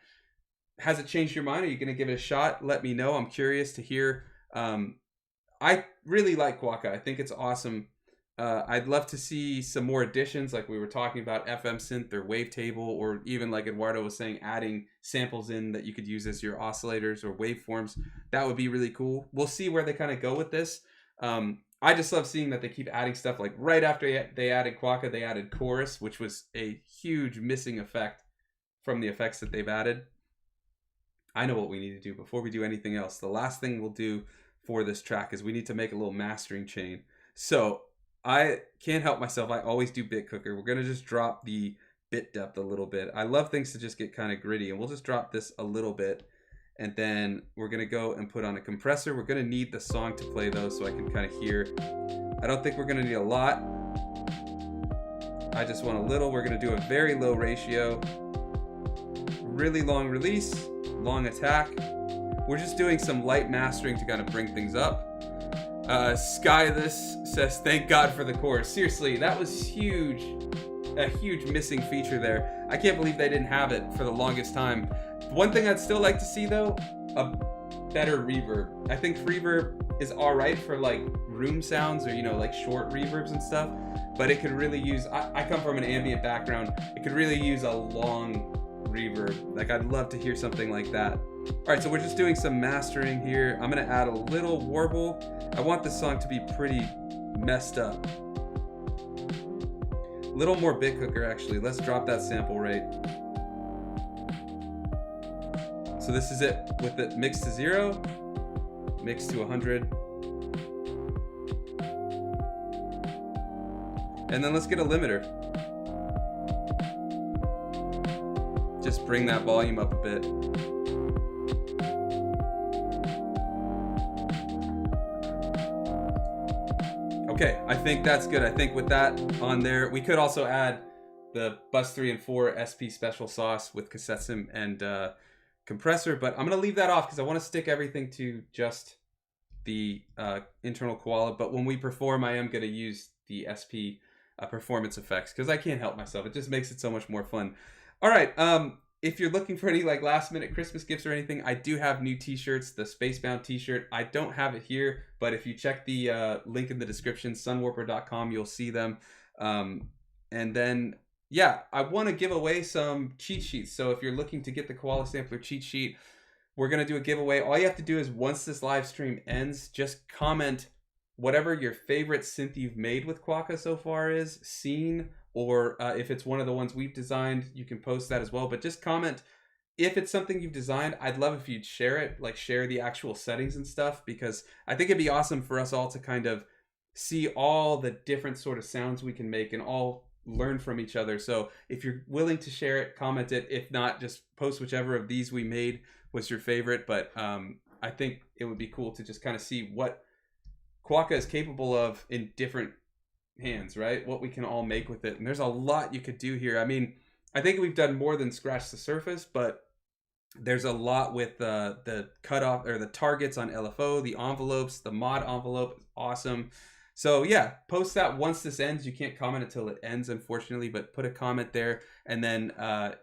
Has it changed your mind? Are you going to give it a shot? Let me know. I'm curious to hear. I really like Quokka. I think it's awesome. I'd love to see some more additions, like we were talking about FM synth or wavetable, or even like Eduardo was saying, adding samples in that you could use as your oscillators or waveforms. That would be really cool. We'll see where they kind of go with this. I just love seeing that they keep adding stuff. Like right after they added Quokka, they added chorus, which was a huge missing effect from the effects that they've added. I know what we need to do before we do anything else. The last thing we'll do for this track is we need to make a little mastering chain. So I can't help myself. I always do bit cooker. We're going to just drop the bit depth a little bit. I love things to just get kind of gritty, and we'll just drop this a little bit. And then we're going to go and put on a compressor. We're going to need the song to play though, so I can kind of hear. I don't think we're going to need a lot. I just want a little. We're going to do a very low ratio. Really long release, long attack. We're just doing some light mastering to kind of bring things up. Sky This says, thank God for the chorus. Seriously, that was huge. A huge missing feature there. I can't believe they didn't have it for the longest time. One thing I'd still like to see though, a better reverb. I think reverb is alright for like room sounds or, you know, like short reverbs and stuff, but it could really use, I come from an ambient background, it could really use a long reverb. Like I'd love to hear something like that. Alright, so we're just doing some mastering here. I'm gonna add a little warble. I want this song to be pretty messed up. A little more bit cooker actually. Let's drop that sample rate. So this is it with it mixed to 0, mixed to 100. And then let's get a limiter. Just bring that volume up a bit. Okay, I think that's good. I think with that on there, we could also add the Bus 3 and 4 SP special sauce with cassette sim and compressor, but I'm gonna leave that off because I want to stick everything to just the internal Koala. But when we perform, I am gonna use the SP performance effects because I can't help myself. It just makes it so much more fun. All right, if you're looking for any like last minute Christmas gifts or anything, I do have new t-shirts, the Spacebound T-Shirt. I don't have it here, but if you check the link in the description, sunwarper.com, you'll see them. And then, yeah, I want to give away some cheat sheets. So if you're looking to get the Koala Sampler cheat sheet, we're going to do a giveaway. All you have to do is once this live stream ends, just comment whatever your favorite synth you've made with Quokka so far is, seen, or if it's one of the ones we've designed, you can post that as well. But just comment if it's something you've designed. I'd love if you'd share it, like share the actual settings and stuff, because I think it'd be awesome for us all to kind of see all the different sort of sounds we can make and all learn from each other. So if you're willing to share it, comment it. If not, just post whichever of these we made was your favorite. But I think it would be cool to just kind of see what Quokka is capable of in different hands, right? What we can all make with it. And there's a lot you could do here. I mean, I think we've done more than scratch the surface, but there's a lot with the cutoff or the targets on LFO, the envelopes, the mod envelope is awesome. So yeah, post that once this ends. You can't comment until it ends, unfortunately, but put a comment there. And then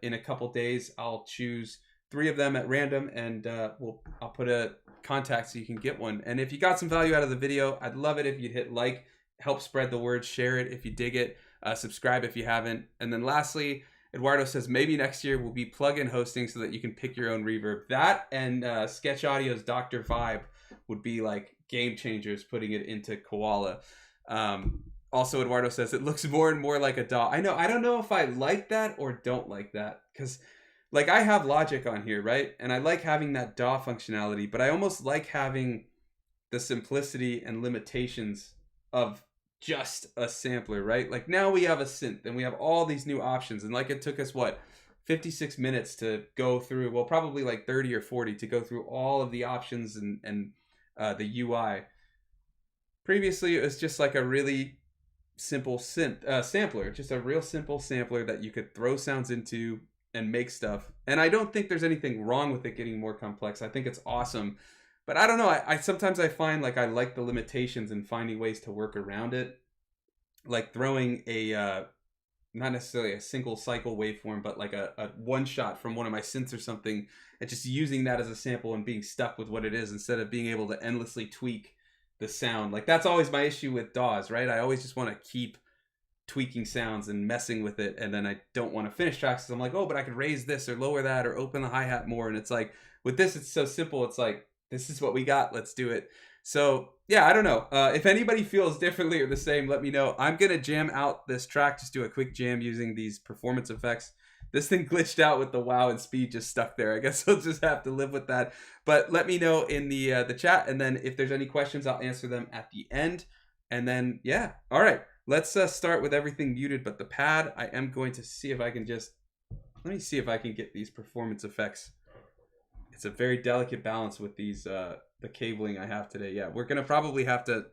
in a couple days, I'll choose 3 of them at random, and I'll put a contact so you can get one. And if you got some value out of the video, I'd love it if you'd hit like, help spread the word, share it if you dig it, subscribe if you haven't. And then lastly, Eduardo says maybe next year will be plug-in hosting so that you can pick your own reverb. That and Sketch Audio's Dr. Vibe would be like game changers, putting it into Koala. Also, Eduardo says it looks more and more like a DAW. I know, I don't know if I like that or don't like that, because like I have Logic on here, right? And I like having that DAW functionality, but I almost like having the simplicity and limitations of just a sampler, right? Like now we have a synth and we have all these new options, and like it took us what, 56 minutes to go through, well probably like 30 or 40 to go through all of the options and the UI. Previously it was just like a really simple synth sampler, just a real simple sampler that you could throw sounds into and make stuff. And I don't think there's anything wrong with it getting more complex. I think it's awesome. But I don't know, I sometimes I find like I like the limitations and finding ways to work around it. Like throwing a, not necessarily a single cycle waveform, but like a one shot from one of my synths or something, and just using that as a sample and being stuck with what it is instead of being able to endlessly tweak the sound. Like that's always my issue with DAWs, right? I always just want to keep tweaking sounds and messing with it, and then I don't want to finish tracks because I'm like, oh, but I could raise this or lower that or open the hi-hat more. And it's like, with this, it's so simple. It's like, this is what we got, let's do it. So yeah, I don't know. If anybody feels differently or the same, let me know. I'm gonna jam out this track, just do a quick jam using these performance effects This thing glitched out with the wow and speed just stuck there. I guess I'll just have to live with that. But let me know in the chat, and then if there's any questions, I'll answer them at the end. And then, yeah. All right. Let's start with everything muted but the pad. I am going to see if I can just... Let me see if I can get these performance effects. It's a very delicate balance with these the cabling I have today. Yeah, we're going to probably have to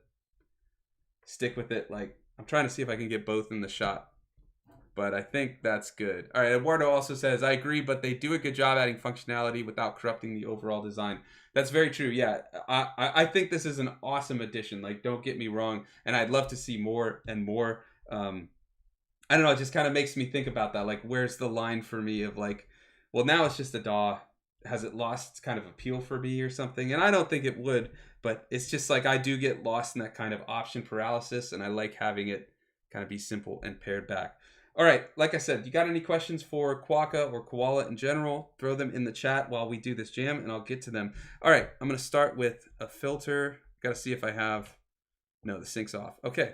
stick with it. Like, I'm trying to see if I can get both in the shot. But I think that's good. All right, Eduardo also says, I agree, but they do a good job adding functionality without corrupting the overall design. That's very true. Yeah, I think this is an awesome addition. Like, don't get me wrong. And I'd love to see more and more. I don't know. It just kind of makes me think about that. Like, where's the line for me of like, well, now it's just a DAW. Has it lost kind of appeal for me or something? And I don't think it would. But it's just like I do get lost in that kind of option paralysis. And I like having it kind of be simple and pared back. All right, like I said, you got any questions for Quokka or Koala in general, throw them in the chat while we do this jam, and I'll get to them. All right, I'm going to start with a filter. Got to see if I have... No, the sync's off. Okay.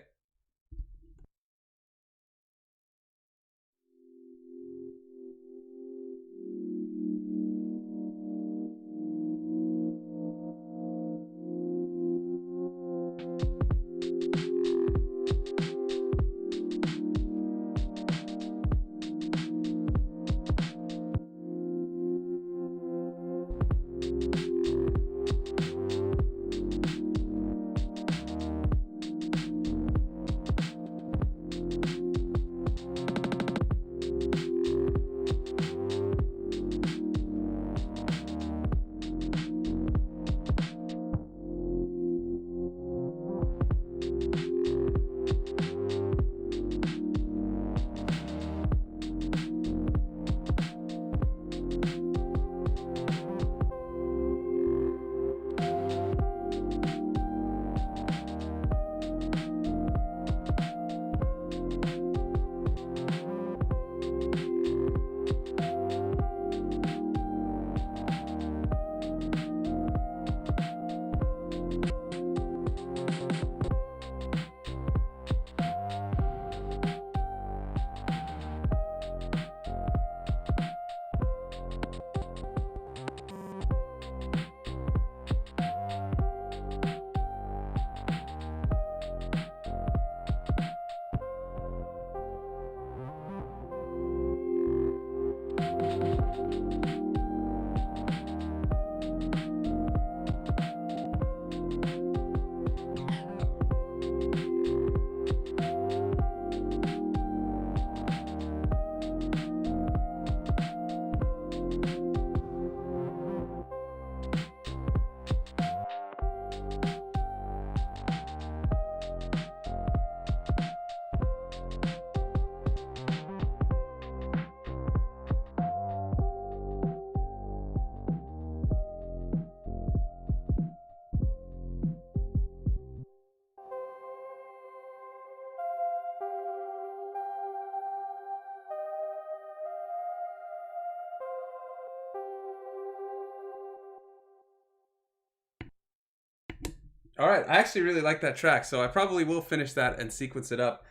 All right, I actually really like that track, so I probably will finish that and sequence it up.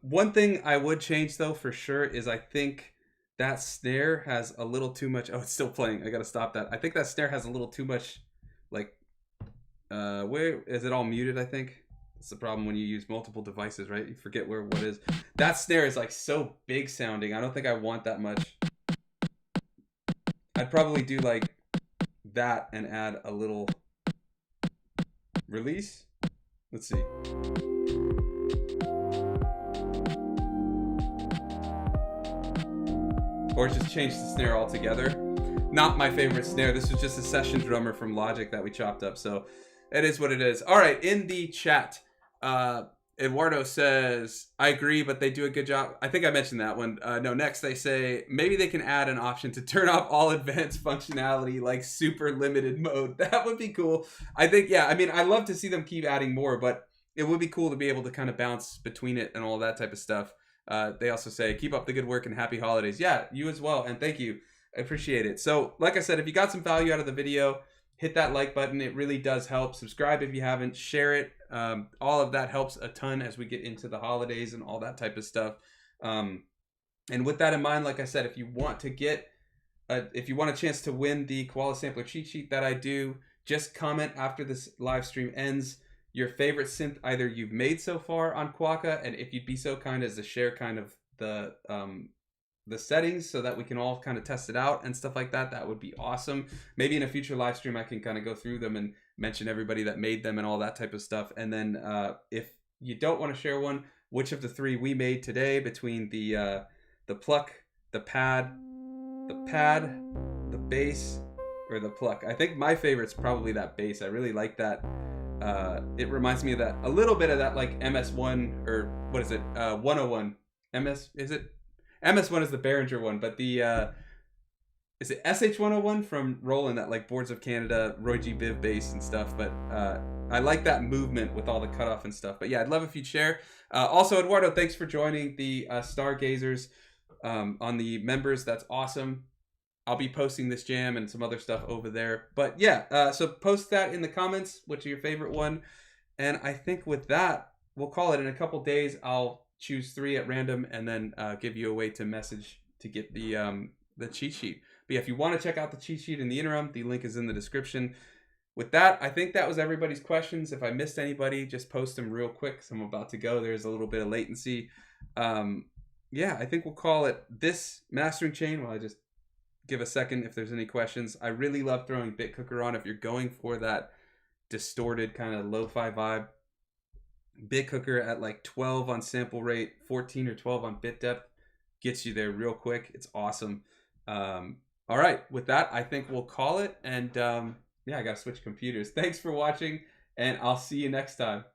One thing I would change, though, for sure, is I think that snare has a little too much... Oh, it's still playing. I gotta stop that. I think that snare has a little too much, like... where is it all muted, I think? That's the problem when you use multiple devices, right? You forget where what is. That snare is, like, so big sounding. I don't think I want that much. I'd probably do, like, that and add a little... Release? Let's see. Or just change the snare altogether. Not my favorite snare. This was just a session drummer from Logic that we chopped up. So it is what it is. All right, in the chat, Eduardo says, I agree, but they do a good job. I think I mentioned that one. No, next they say, maybe they can add an option to turn off all advanced functionality, like super limited mode. That would be cool. I think, yeah, I mean, I love to see them keep adding more, but it would be cool to be able to kind of bounce between it and all that type of stuff. They also say, keep up the good work and happy holidays. Yeah, you as well, and thank you. I appreciate it. So, like I said, if you got some value out of the video, hit that like button. It really does help. Subscribe if you haven't. Share it. All of that helps a ton as we get into the holidays and all that type of stuff. And with that in mind, like I said, if you want to get, if you want a chance to win the Koala Sampler Cheat Sheet that I do, just comment after this live stream ends your favorite synth either you've made so far on Quokka, and if you'd be so kind as to share kind of the settings so that we can all kind of test it out and stuff like that, that would be awesome. Maybe in a future live stream I can kind of go through them and mention everybody that made them and all that type of stuff. And then if you don't want to share one, which of the three we made today between the Pluck, the pad, the bass, or the Pluck. I think my favorite's probably that bass. I really like that. It reminds me of that, a little bit of that like MS1, or what is it? 101. Is it? MS1 is the Behringer one, but the is it SH101 from Roland, that like Boards of Canada, Roy G. Biv bass and stuff. But I like that movement with all the cutoff and stuff. But yeah, I'd love if you'd share. Also, Eduardo, thanks for joining the Stargazers on the members. That's awesome. I'll be posting this jam and some other stuff over there. But yeah, so post that in the comments, which are your favorite one. And I think with that, we'll call it. In a couple days, I'll choose 3 at random and then give you a way to message to get the cheat sheet. But yeah, if you want to check out the cheat sheet in the interim, the link is in the description. With that, I think that was everybody's questions. If I missed anybody, just post them real quick because I'm about to go. There's a little bit of latency. Yeah, I think we'll call it this mastering chain. Well, I just give a second if there's any questions. I really love throwing BitCooker on if you're going for that distorted kind of lo-fi vibe. BitCooker at like 12 on sample rate, 14 or 12 on bit depth gets you there real quick. It's awesome. All right, with that, I think we'll call it. And yeah, I gotta switch computers. Thanks for watching, and I'll see you next time.